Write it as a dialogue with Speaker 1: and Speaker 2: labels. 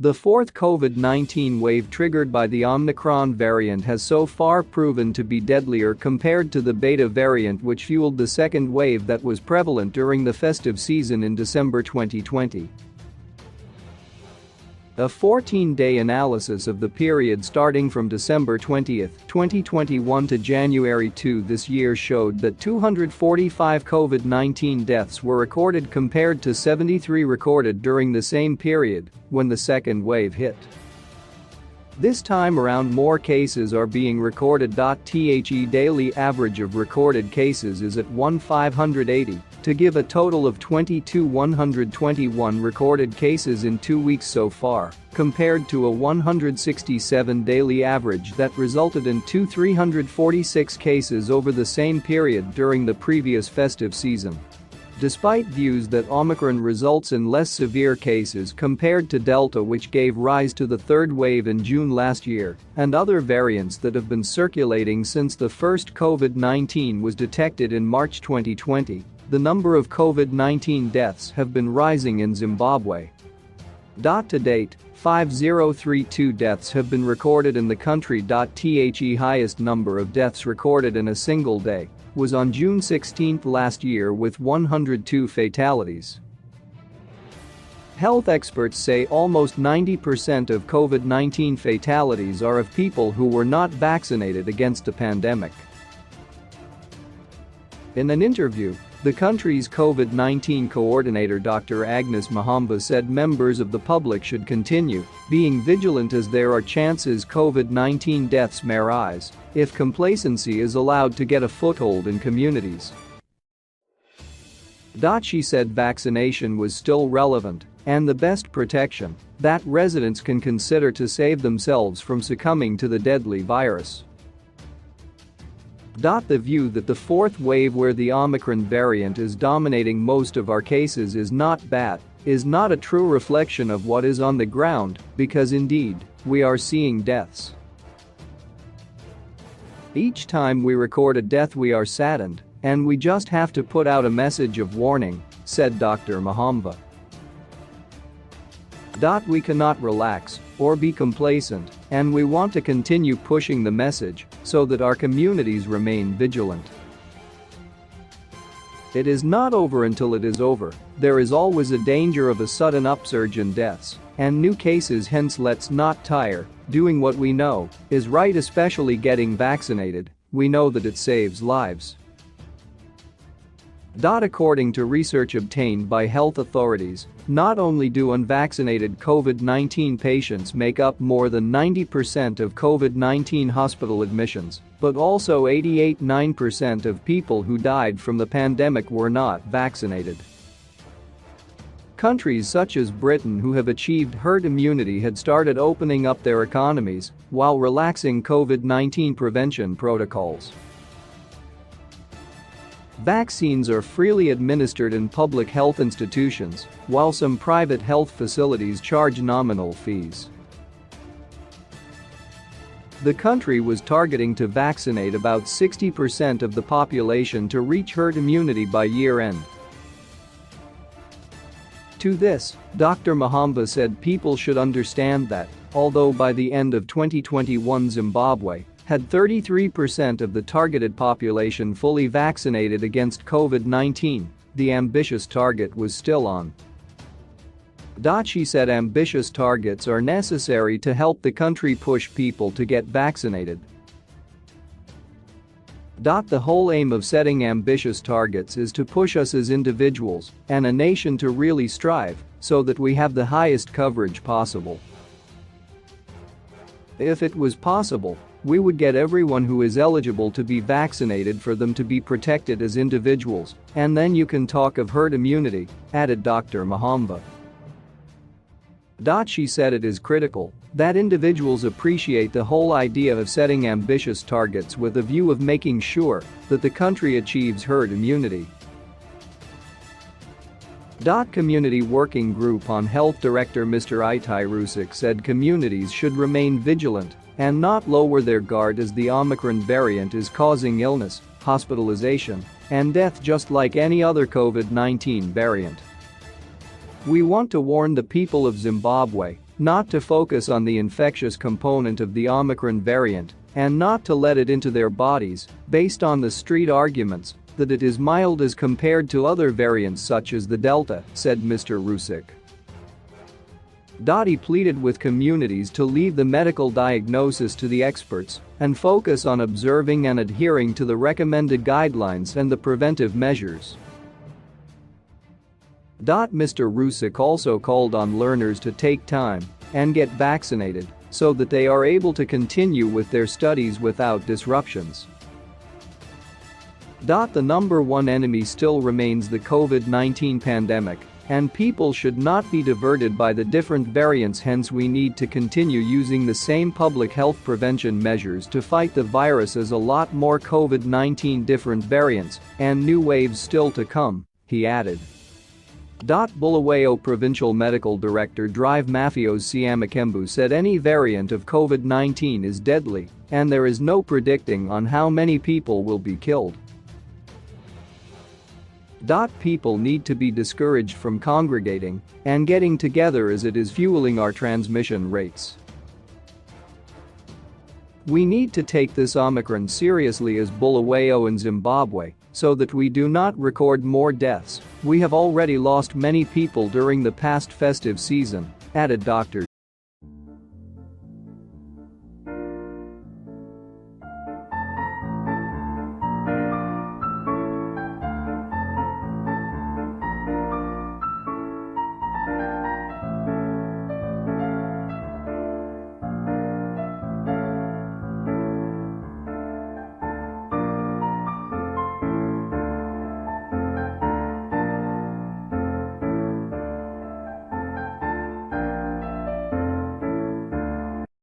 Speaker 1: The fourth COVID-19 wave triggered by the Omicron variant has so far proven to be deadlier compared to the Beta variant, which fueled the second wave that was prevalent during the festive season in December 2020. A 14-day analysis of the period starting from December 20, 2021 to January 2 this year showed that 245 COVID-19 deaths were recorded compared to 73 recorded during the same period when the second wave hit. This time around more cases are being recorded. The daily average of recorded cases is at 1,580, to give a total of 2,121 recorded cases in 2 weeks so far, compared to a 167 daily average that resulted in 2,346 cases over the same period during the previous festive season. Despite views that Omicron results in less severe cases compared to Delta, which gave rise to the third wave in June last year, and other variants that have been circulating since the first COVID-19 was detected in March 2020, the number of COVID-19 deaths have been rising in Zimbabwe. To date, 5,032 deaths have been recorded in the country. The highest number of deaths recorded in a single day was on June 16 last year with 102 fatalities. Health experts say almost 90% of COVID-19 fatalities are of people who were not vaccinated against the pandemic. In an interview, the country's COVID-19 coordinator Dr. Agnes Mahamba said members of the public should continue being vigilant as there are chances COVID-19 deaths may rise if complacency is allowed to get a foothold in communities. She said vaccination was still relevant and the best protection that residents can consider to save themselves from succumbing to the deadly virus. The view that the fourth wave, where the Omicron variant is dominating most of our cases, is not bad, is not a true reflection of what is on the ground, because indeed, we are seeing deaths. Each time we record a death we are saddened, and we just have to put out a message of warning, said Dr. Mahamba. We cannot relax or be complacent, and we want to continue pushing the message so that our communities remain vigilant. It is not over until it is over. There is always a danger of a sudden upsurge in deaths and new cases, hence let's not tire doing what we know is right, especially getting vaccinated. We know that it saves lives. According to research obtained by health authorities, not only do unvaccinated COVID-19 patients make up more than 90% of COVID-19 hospital admissions, but also 88.9% of people who died from the pandemic were not vaccinated. Countries such as Britain, who have achieved herd immunity, had started opening up their economies while relaxing COVID-19 prevention protocols. Vaccines are freely administered in public health institutions, while some private health facilities charge nominal fees. The country was targeting to vaccinate about 60% of the population to reach herd immunity by year-end. To this, Dr. Mahamba said people should understand that, although by the end of 2021 Zimbabwe had 33% of the targeted population fully vaccinated against COVID-19, the ambitious target was still on. She said ambitious targets are necessary to help the country push people to get vaccinated. The whole aim of setting ambitious targets is to push us as individuals and a nation to really strive so that we have the highest coverage possible. If it was possible, we would get everyone who is eligible to be vaccinated for them to be protected as individuals, and then you can talk of herd immunity, added Dr. Mahamba. She said it is critical that individuals appreciate the whole idea of setting ambitious targets with a view of making sure that the country achieves herd immunity. Community Working Group on Health Director Mr. Itai Rusik said communities should remain vigilant and not lower their guard as the Omicron variant is causing illness, hospitalization, and death just like any other COVID-19 variant. We want to warn the people of Zimbabwe not to focus on the infectious component of the Omicron variant and not to let it into their bodies based on the street arguments that it is mild as compared to other variants such as the Delta, said Mr. Rusick. He pleaded with communities to leave the medical diagnosis to the experts and focus on observing and adhering to the recommended guidelines and the preventive measures. Mr. Rusick also called on learners to take time and get vaccinated so that they are able to continue with their studies without disruptions. The number one enemy still remains the COVID-19 pandemic, and people should not be diverted by the different variants, hence we need to continue using the same public health prevention measures to fight the virus as a lot more COVID-19 different variants and new waves still to come, he added. Bulawayo Provincial Medical Director Drive Mafios Siamakembu said any variant of COVID-19 is deadly and there is no predicting on how many people will be killed. People need to be discouraged from congregating and getting together as it is fueling our transmission rates. We need to take this Omicron seriously as Bulawayo and Zimbabwe so that we do not record more deaths. We have already lost many people during the past festive season, added Dr.